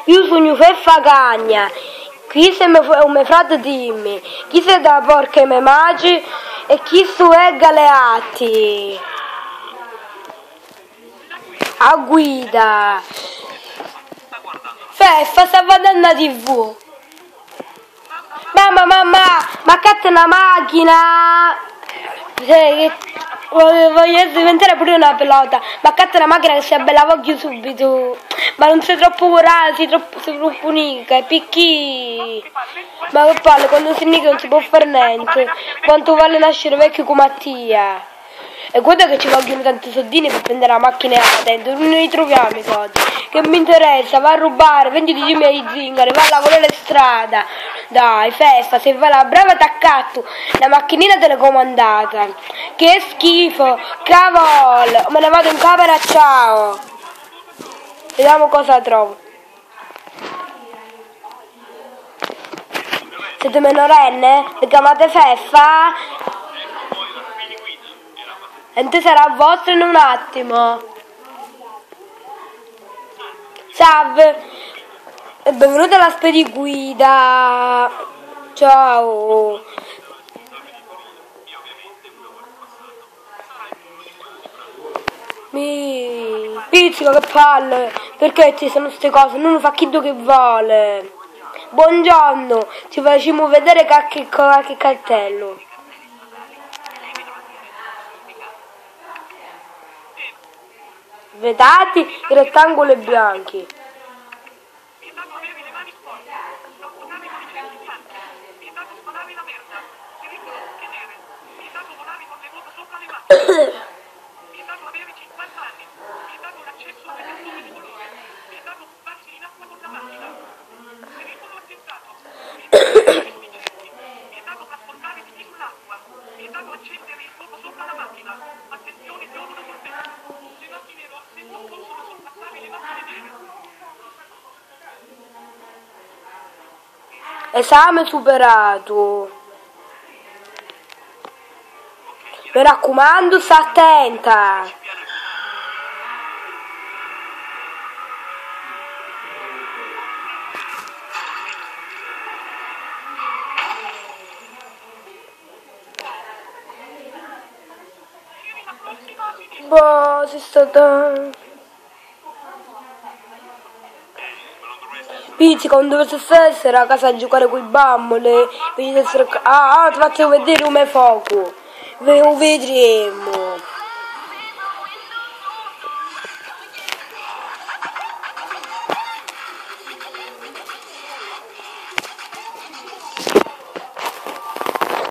Io sono Feffa Cagna, chi se me frate dimmi, chi se da porca me magi e chi su è Galeatti. A guida. Feffa sta guardando la TV. Mamma, ma catta una macchina. Voglio diventare pure una pilota, ma catta una macchina che sia bella voglio subito. Ma non sei troppo coraggio, sei troppo nica, è picchi. Ma che palle, quando si nica non si può fare niente. Quanto vale nascere vecchio come Mattia? E guarda che ci vogliono tanti soldini per prendere la macchina dentro, non li troviamo i soldi. Che mi interessa, va a rubare, venditi i miei zingari, va a lavorare in strada. Dai, Feffa, se vai la brava t'accatto, la macchinina telecomandata. Che schifo, cavolo, me ne vado in camera, ciao. Vediamo cosa trovo. Siete minorenne? Vi chiamate Feffa? E te sarà vostro in un attimo. Salve, e benvenuta alla spediguida. Ciao. Pizzica, che palle. Perché ci sono queste cose? Non fa chi che vuole. Buongiorno, ci facciamo vedere qualche cartello. Vedati i rettangoli bianchi. Esame superato. Mi raccomando, sta attenta. Boh, si sta dando. Pizzica, non dovresti essere a casa a giocare con i bambole. Ti faccio vedere come fuoco. Vedremo.